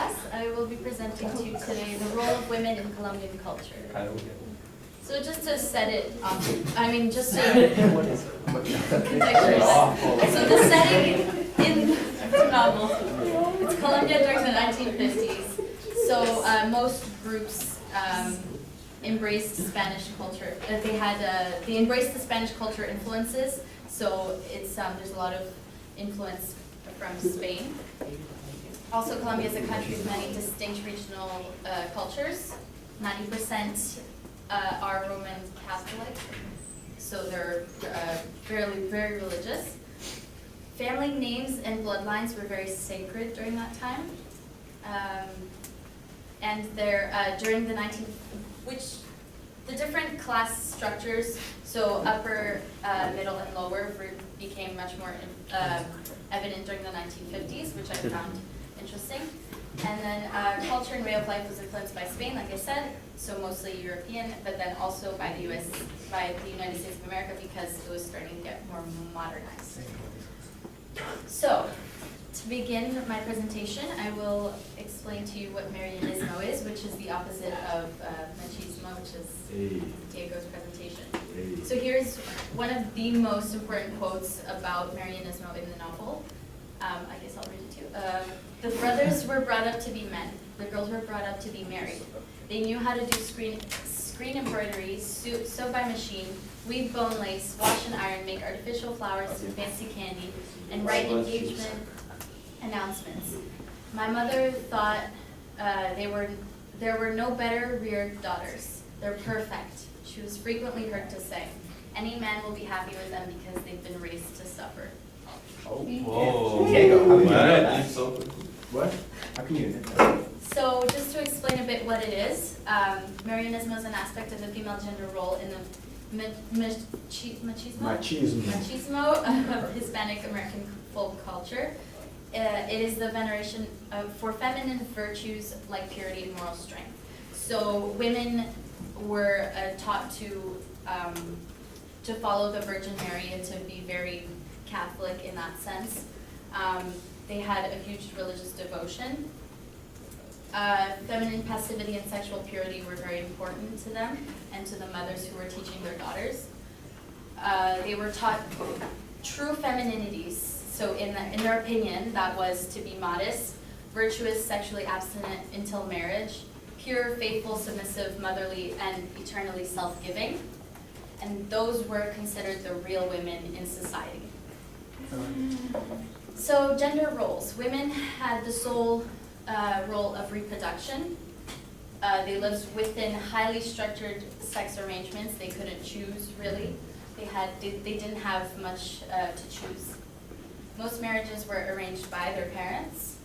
class. I will be presenting to you today the role of women in Colombian culture. So just to set it up, just to contextualize. So the setting in it's novel. It's Colombia during the 1950s. So most groups embraced Spanish culture. They embraced the Spanish culture influences. So it's there's a lot of influence from Spain. Also, Colombia is a country with many distinct regional cultures. 90% are Roman Catholic, so they're very religious. Family names and bloodlines were very sacred during that time. And during the the different class structures, so upper, middle, and lower became much more evident during the 1950s, which I found interesting. And then culture and way of life was influenced by Spain, like I said, so mostly European, but then also by the United States of America, because it was starting to get more modernized. So, to begin my presentation, I will explain to you what Marianismo is, which is the opposite of Machismo, which is Diego's presentation. So here's one of the most important quotes about Marianismo in the novel. I guess I'll read it to you. The brothers were brought up to be men. The girls were brought up to be married. They knew how to do screen embroidery, sew by machine, weave bone lace, wash and iron, make artificial flowers and fancy candy, and write engagement announcements. My mother thought there were no better reared daughters. They're perfect, she was frequently heard to say. Any man will be happy with them because they've been raised to suffer. Oh, Whoa. Diego, how can you know that? So What? How can you know that? So just to explain a bit what it is, Marianismo is an aspect of the female gender role in the machismo of Hispanic American folk culture. It is the veneration for feminine virtues like purity and moral strength. So women were taught to follow the Virgin Mary and to be very Catholic in that sense. They had a huge religious devotion. Feminine passivity and sexual purity were very important to them and to the mothers who were teaching their daughters. They were taught true femininities. So in their opinion, that was to be modest, virtuous, sexually abstinent until marriage, pure, faithful, submissive, motherly, and eternally self-giving. And those were considered the real women in society. So gender roles. Women had the sole role of reproduction. They lived within highly structured sex arrangements. They couldn't choose, really. They didn't have much to choose. Most marriages were arranged by their parents.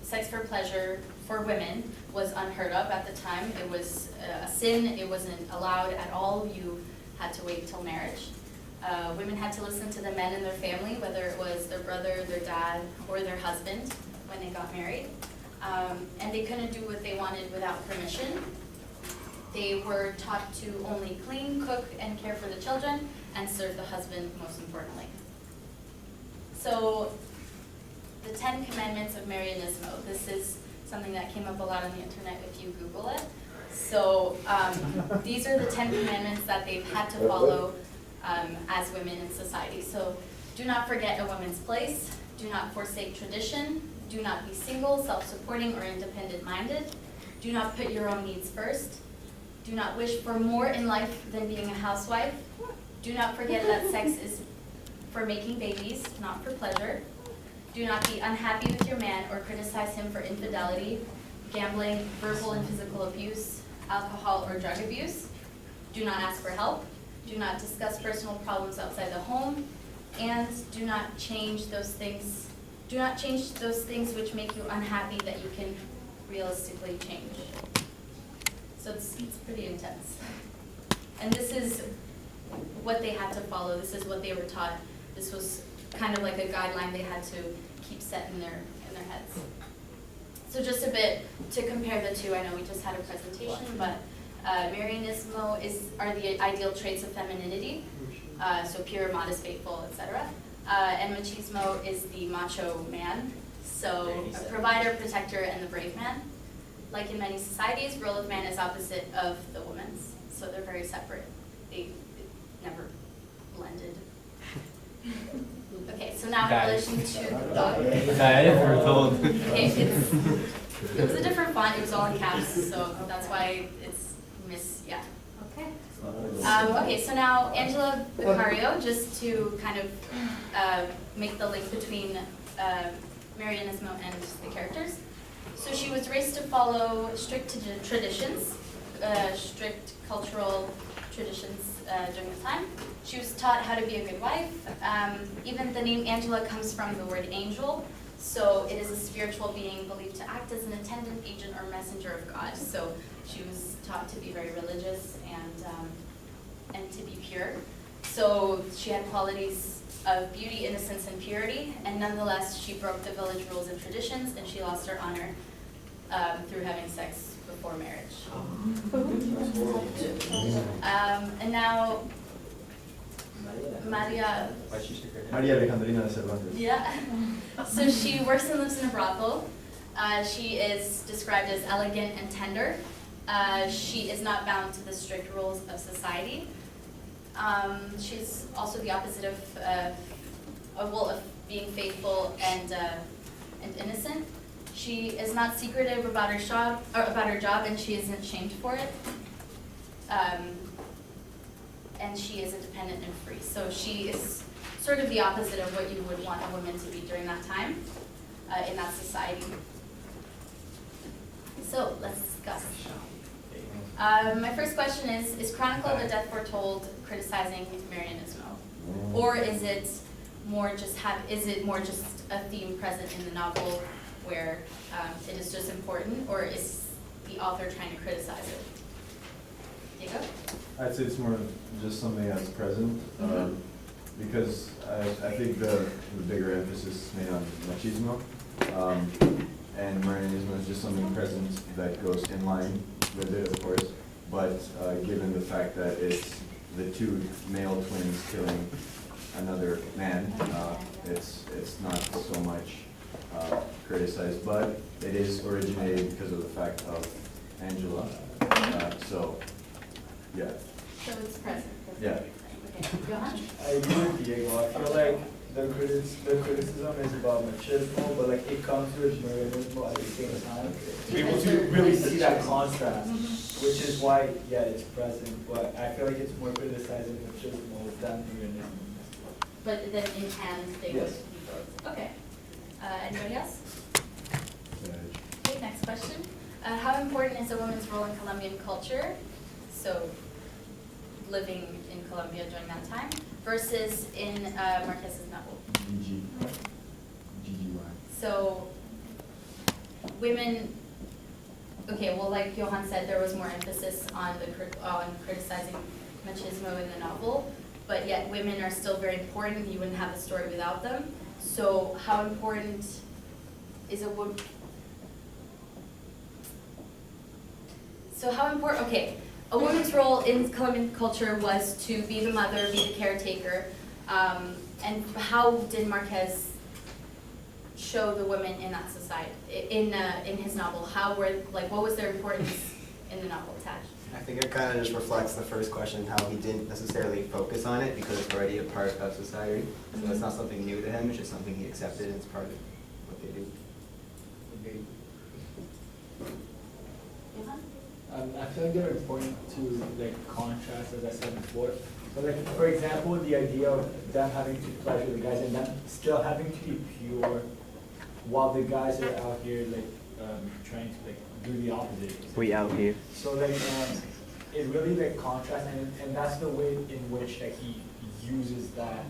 Sex for pleasure for women was unheard of at the time. It was a sin. It wasn't allowed at all. You had to wait till marriage. Women had to listen to the men in their family, whether it was their brother, their dad, or their husband when they got married. And they couldn't do what they wanted without permission. They were taught to only clean, cook, and care for the children, and serve the husband, most importantly. So, the 10 Commandments of Marianismo. This is something that came up a lot on the internet if you Google it. So, these are the 10 Commandments that they've had to follow as women in society. So, do not forget a woman's place. Do not forsake tradition. Do not be single, self-supporting, or independent-minded. Do not put your own needs first. Do not wish for more in life than being a housewife. Do not forget that sex is for making babies, not for pleasure. Do not be unhappy with your man or criticize him for infidelity, gambling, verbal and physical abuse, alcohol or drug abuse. Do not ask for help. Do not discuss personal problems outside the home. And do not change those things. Do not change those things which make you unhappy that you can realistically change. So it's pretty intense. And this is what they had to follow. This is what they were taught. This was kind of like a guideline they had to keep set in their heads. So just a bit to compare the two. I know we just had a presentation, but Marianismo are the ideal traits of femininity. So pure, modest, faithful, etc. And machismo is the macho man, So a provider, protector, and the brave man. Like in many societies, role of man is opposite of the woman's, so they're very separate. They never blended. Okay, so now in relation to the dog. We're told. Okay, it was a different font, it was all in caps, so that's why it's yeah. Okay. Okay, so now Angela Beccario, just to kind of make the link between Marianismo and the characters. So she was raised to follow strict traditions, strict cultural traditions during the time. She was taught how to be a good wife. Even the name Angela comes from the word angel. So it is a spiritual being believed to act as an attendant, agent, or messenger of God. So she was taught to be very religious and to be pure. So she had qualities of beauty, innocence, and purity. And nonetheless, she broke the village rules and traditions, and she lost her honor through having sex before marriage. And now, Maria Alejandrina de Cervantes. Yeah. So she works and lives in a brothel. She is described as elegant and tender. She is not bound to the strict rules of society. She's also the opposite of being faithful and innocent. She is not secretive about her job, and she isn't shamed for it. And she is independent and free. So she is sort of the opposite of what you would want a woman to be during that time in that society. So let's discuss. My first question is Chronicle of a Death Foretold criticizing Marianismo? Or is it more just a theme present in the novel where it is just important, or is the author trying to criticize it? Diego? I'd say it's more just something that's present, because I think the bigger emphasis is made on machismo, and Marianismo is just something present that goes in line with it, of course, but given the fact that it's the two male twins killing another man, it's not so much criticized, but it is originated because of the fact of Angela, so yeah. So it's present. Yeah. Okay. Johan? I agree with Diego. I feel like the criticism is about machismo, but like it comes with Marianismo at the same time. To be able to really see that contrast, which is why, yeah, it's present, but I feel like it's more criticizing machismo than Marianismo. But then in hand, they would Yes. be both. Okay. Anybody else? Okay, next question. How important is a woman's role in Colombian culture? So, living in Colombia during that time, versus in Marquez's novel. GGY. So, women, okay, well, like Johan said, there was more emphasis on criticizing machismo in the novel, but yet women are still very important. You wouldn't have a story without them. So, how important is a woman? So, how important? Okay. A woman's role in Colombian culture was to be the mother, be the caretaker, and how did Marquez show the women in that society, in his novel? What was their importance in the novel attached? I think it kind of just reflects the first question, how he didn't necessarily focus on it because it's already a part of society. So it's not something new to him, it's just something he accepted and it's part of what they do. Johan? I feel like they're important to like contrast, as I said before. So like, for example, the idea of them having to pleasure the guys and them still having to be pure while the guys are out here like trying to like do the opposite. We out here. So like it really like contrasts, and that's the way in which like he uses that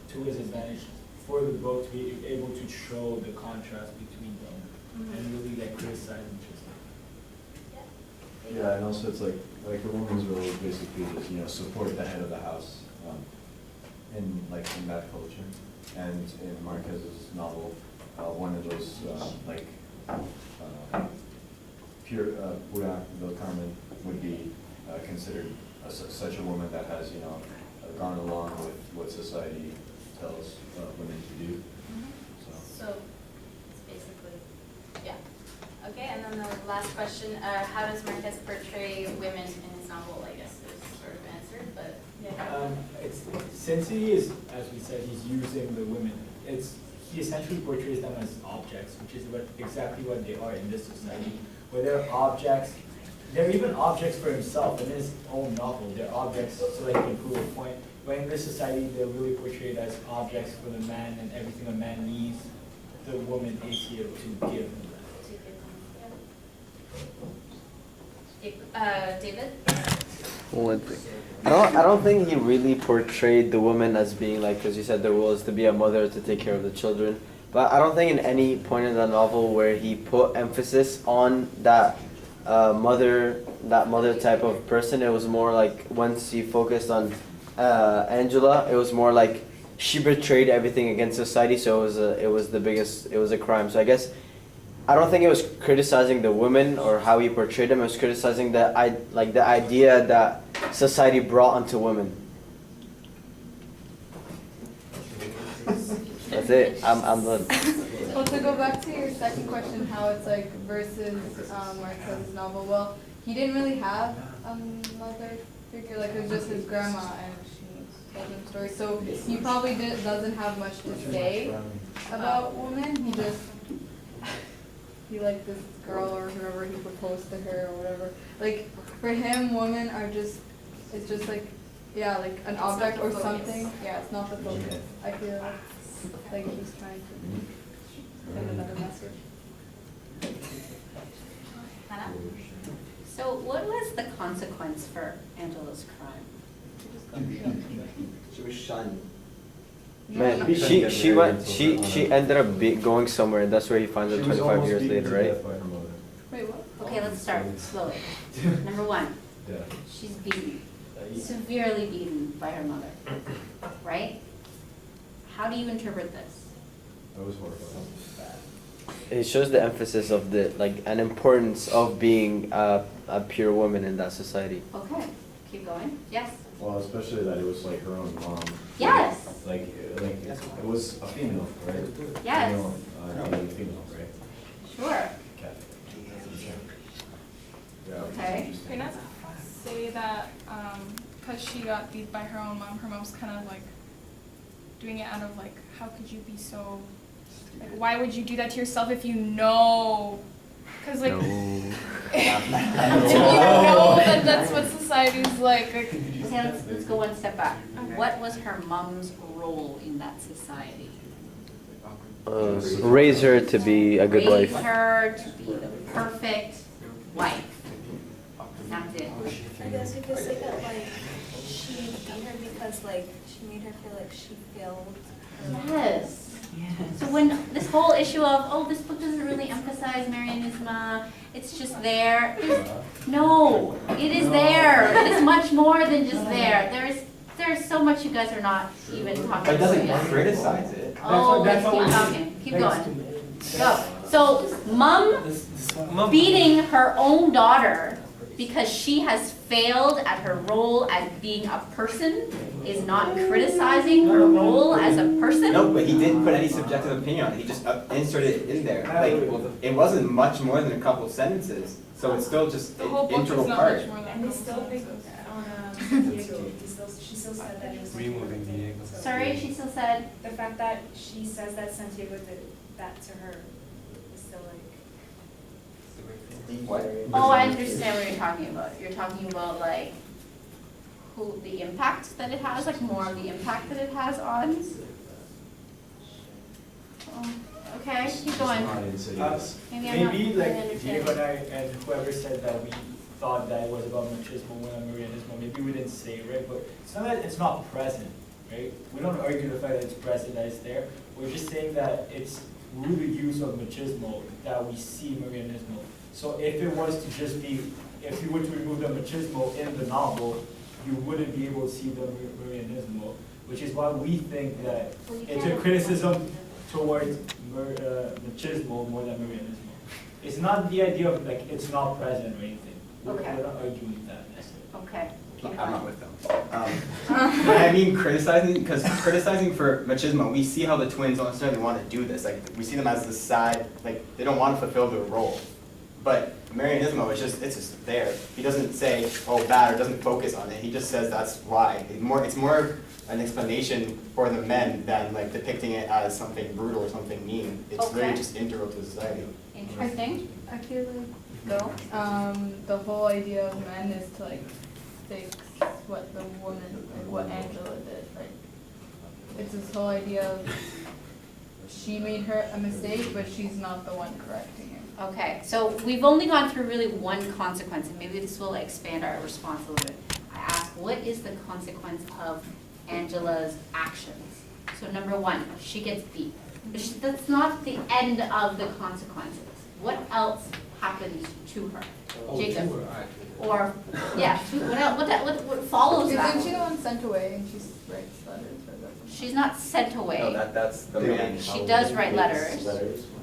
to his advantage for the both to be able to show the contrast between them and really like criticize and just Yeah, and also it's like a woman's role is basically just, support the head of the house, in that culture. And in Marquez's novel, one of those, Pura del Carmen would be considered such a woman that has, gone along with what society tells women to do. So, it's basically Okay, and then the last question, how does Marquez portray women in his novel? I guess is sort of answered, but Since he is, as we said, he's using the women, he essentially portrays them as objects, which is exactly what they are in this society. Where they're objects, they're even objects for himself in his own novel. They're objects so that he can prove a point. But in this society, they're really portrayed as objects for the man, and everything a man needs, the woman is here to give him that. David? One thing. I don't think he really portrayed the woman as being like, because you said the role is to be a mother, to take care of the children. But I don't think in any point in the novel where he put emphasis on that mother type of person. It was more like once he focused on Angela, it was more like she betrayed everything against society. So it was a crime. So I guess I don't think it was criticizing the women or how he portrayed them. It was criticizing the idea that society brought onto women. That's it. I'm done. Well, to go back to your second question, how it's like versus Marquez's novel. Well, he didn't really have a mother figure. Like it was just his grandma, and she told him stories. So he probably doesn't have much to say about women. He liked this girl or whoever, he proposed to her or whatever. Like for him, women are it's just like, yeah, like an object or something. Yeah, it's not the focus. I feel like he's trying to send another message. Hannah? So what was the consequence for Angela's crime? She was shunned. Man, she ended up going somewhere, and that's where he finds her 25 years later, right? Wait, what? Okay, let's start slowly. Number one, she's beaten, severely beaten by her mother, right? How do you interpret this? That was horrifying. It shows the emphasis of an importance of being a pure woman in that society. Okay, keep going. Yes. Well, especially that it was like her own mom. Yes. Like it was a female, right? Yes. Female, right? Sure. Catholic. Yeah. Okay. You're not say that because she got beat by her own mom, her mom's kind of like doing it out of like, how could you be so, like, why would you do that to yourself if you know? Because like, if you know that that's what society's like. Okay, let's go one step back. Okay. What was her mom's role in that society? Raise her to be a good wife. Raise her to be the perfect wife. That's it. I guess you could say that like she beat her because like she made her feel like she failed. Yes. So when this whole issue of, oh, this book doesn't really emphasize Marianisma, it's just there. No, it is there. It is much more than just there. There's so much you guys are not even talking about. But it doesn't yet. criticize it. Oh, That's let's what keep talking. Keep going. Go. So mom beating her own daughter because she has failed at her role as being a person is not criticizing her role as a person? No, but he didn't put any subjective opinion on it. He just inserted it in there. Like it wasn't much more than a couple sentences, so it's still just The an whole book integral is not part. much more than And they a still couple think sentences. on Diego, she still said that it was Removing Diego. Sorry, she still said, the fact that she says that Santiago did that to her is still like. What? oh, I understand what you're talking about. You're talking about like the impact that it has, like more of the impact that it has on. Oh, okay, keep going. I didn't say this. Maybe I'm not Maybe really like Diego understanding. and I and whoever said that we thought that it was about machismo when Marianismo, maybe we didn't say it right, but it's not that it's not present, right? We don't argue the fact that it's present, that it's there. We're just saying that it's through the use of machismo that we see Marianismo. So if it was to just be, if you were to remove the machismo in the novel, you wouldn't be able to see the Marianismo, which is why we think that Well, you it's a can't- criticism towards machismo more than Marianismo. It's not the idea of like it's not present or anything. Okay. We're not arguing that necessarily. Okay, keep I'm not going. with them. But I mean criticizing, because criticizing for machismo, we see how the twins don't necessarily want to do this. Like we see them as the side, like they don't want to fulfill their role. But Marianismo is it's just there. He doesn't say, oh, bad, or doesn't focus on it. He just says that's why. It's more an explanation for the men than like depicting it as something brutal or something mean. It's Okay. really just integral to society. Interesting. I feel like Go. the whole idea of men is to like fix what the woman, like what Angela did. Like it's this whole idea of she made her a mistake, but she's not the one correcting it. Okay, so we've only gone through really one consequence, and maybe this will expand our response a little bit. I asked, what is the consequence of Angela's actions? So number one, she gets beat. But that's not the end of the consequences. What else happens to her? Jacob? Or, yeah, what else, what follows that? Isn't she the one sent away and she writes letters or something? She's not sent away. No, that's the man. She does write letters.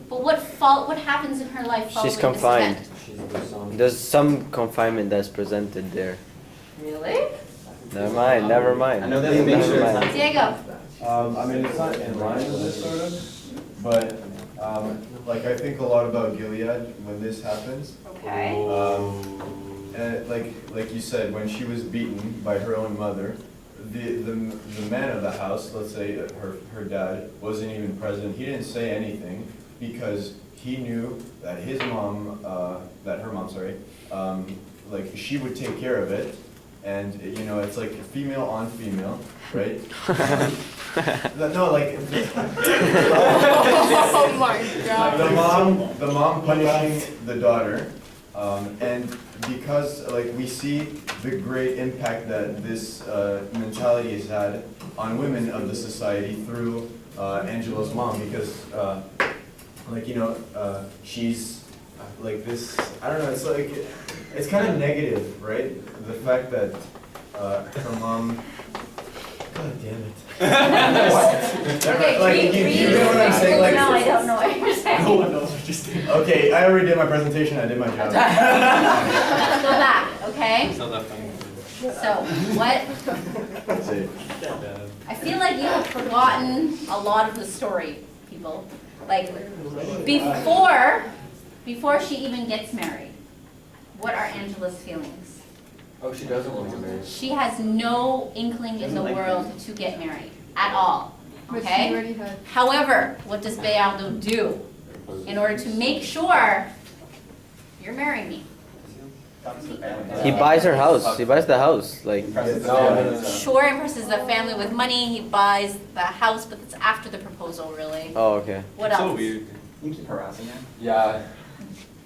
But what happens in her life following She's this confined. event? There's some confinement that's presented there. Really? Never mind, never mind. I know they make sure it's not. Diego? I mean, it's not in line with this sort of, but, like, I think a lot about Gilead when this happens. Okay. And like you said, when she was beaten by her own mother, the man of the house, let's say her dad, wasn't even present. He didn't say anything because he knew that his mom, that her mom, sorry, like she would take care of it. And you know, it's like female on female, right? No, like Oh my god. the mom punishing the daughter, and because like we see the great impact that this mentality has had on women of the society through Angela's mom, because like you know she's like this. I don't know. It's like it's kind of negative, right? The fact that her mom. God damn it. Okay, Like, you know what I'm saying? Like, no, I don't know what you're saying. No one knows what you're saying. okay, I already did my presentation. I did my job. Go back, okay? It's not that funny. So, what, Let's see. I feel like you have forgotten a lot of the story, people. Like, before she even gets married, what are Angela's feelings? Oh, she doesn't want to get married. She has no inkling in the world to get married at all, But she okay? already had. However, what does Bayardo do in order to make sure you're marrying me? He buys her house. He buys the house. Like, Sure, impresses the family with money, he buys the house, but it's after the proposal, really. oh, okay. What else? So weird. You keep harassing her. Yeah.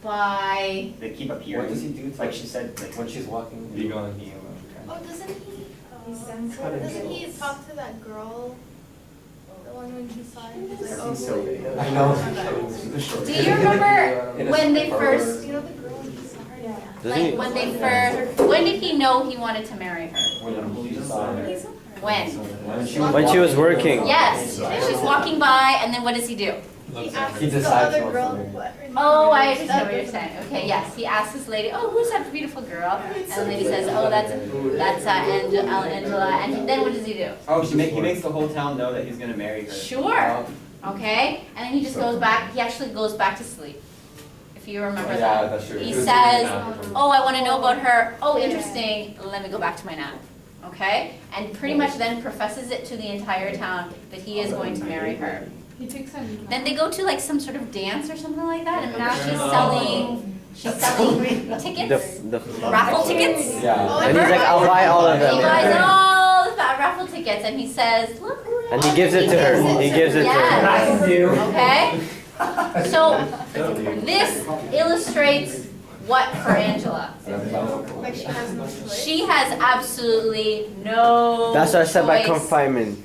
By, They keep appearing. What does he do? Like she said, like when she's walking. Be gone. Oh, doesn't he talk to that girl? The one when she saw him, he's like, oh. He's so big. I know. do you remember when they first, You know the girl when he saw her? Yeah. Doesn't he? like, when they first, when did he know he wanted to marry her? When? When she was working. Yes, she's walking by, and then what does he do? He asks He the decides other what girl to do. what her name Oh, I is. understand what you're saying. Okay, yes, he asks this lady, oh, who's that beautiful girl? And the lady says, oh, that's Angela, and then what does he do? Oh, he makes the whole town know that he's gonna marry her. Sure, okay, and then he just goes back, he actually goes back to sleep, if you remember that. that's true. He says, oh, I want to know about her, oh, interesting, let me go back to my nap, okay? And pretty much then professes it to the entire town that he is going to marry her. He takes some. Then they go to like some sort of dance or something like that, and now she's selling tickets, The raffle tickets. Yeah. and he's like, I'll buy all of He buys them. all the raffle tickets, and he says, look. And he gives it to her. He gives it to her. Yes. Okay? So, this illustrates what for Angela? Like she has no choice. She has absolutely no That's what I said by choice. confinement.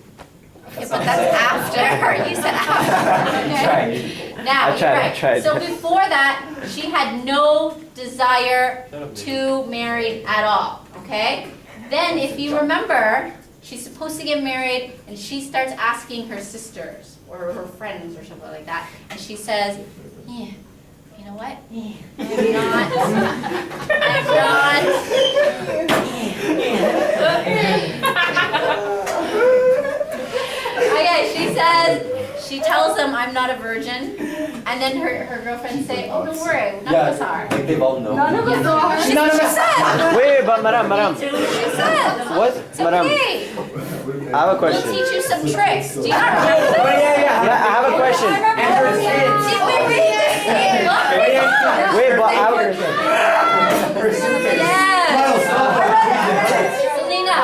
Yeah, but that's after. You said after. Okay? Now, I you're tried, I right. tried. So before that, she had no desire to marry at all. Okay? Then, if you remember, she's supposed to get married, and she starts asking her sisters or her friends or something like that, and she says, "Yeah, you know what? I'm not." Okay, she says, she tells them I'm not a virgin, And then her girlfriend say, oh, don't worry, none of us are. Like they've all known. None of us are. She None of us- said. Wait, but madam. She said. What? It's Madam, okay. I have a We'll question. teach you some tricks. Do you not remember this? Yeah, I have a question. Did we read this thing? Look. Wait, but I Yes. Selena.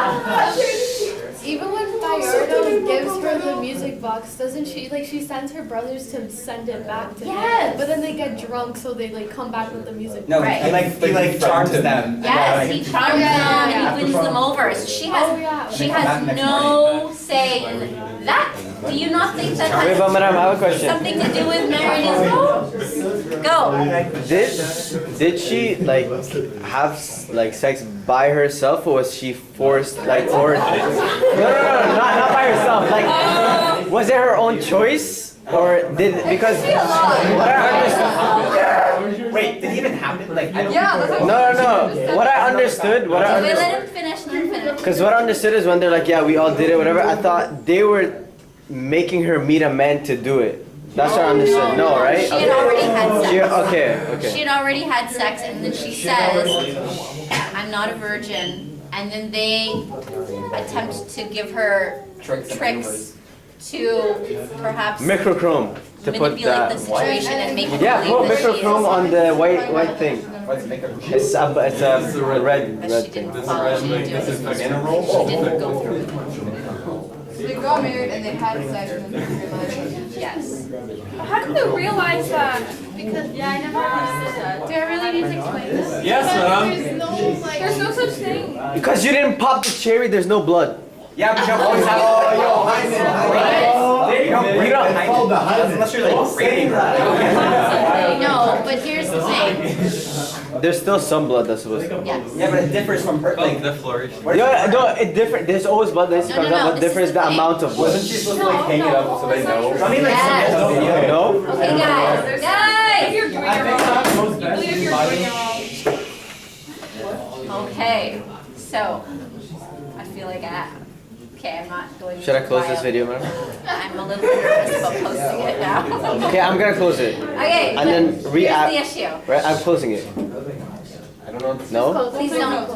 Even when Bayardo gives her the music box, doesn't she, like, she sends her brothers to send it back to Yes. him? But then they get drunk, so they, like, come back with the music No, Right. he like charms them. Yes, he charms them yeah. and he wins them over. So she has, she has no say in that. Do you not think that Wait, but has madam, I have a question. something to do with Marianismo? Go. Did she like have like sex by herself, or was she forced like, or no, not by herself. Like, was it her own choice, or did because what I understood. Wait, did it even happen? Like, I don't. No. What I understood, Wait, let him finish, let him finish. because what I understood is when they're like, yeah, we all did it, whatever. I thought they were making her meet a man to do it. That's what I understood. No, right? She had already had sex. Okay. She had already had sex, and then she says, I'm not a virgin. And then they attempt to give her tricks to perhaps Microchrome to put manipulate that. the situation and make it Yeah, believe put that she microchrome is. on the white thing. What's microchrome? It's a red But she thing. didn't follow, she didn't do it. She didn't go through it. So they got married and they had sex and then they realized. Yes. How did they realize that? Because, yeah, I never understood that. Do I really need to explain this? Yes, madam. There's no, like. There's no such thing. Because you didn't pop the cherry, there's no blood. Yeah, but you don't always have. You don't. Unless you're like creating her. No, but here's the thing. There's still some blood that's supposed to. Yes. Yeah, but it differs from her. Like, the flourish. Yeah, no, it different. There's always blood that No, comes no, out, no, but this difference is the the thing. amount of blood. wasn't she supposed to like hang it up so they know? I mean, like, Yes. No? Okay, guys. If you're doing it wrong, you believe if you're doing it wrong. Okay, so I feel like I'm not going. Should I close wild. this video, man? I'm a little bit nervous about posting it now. Okay, I'm gonna close it. Okay, And then here's react. the issue. Right, I'm closing it. I don't know. No? Please don't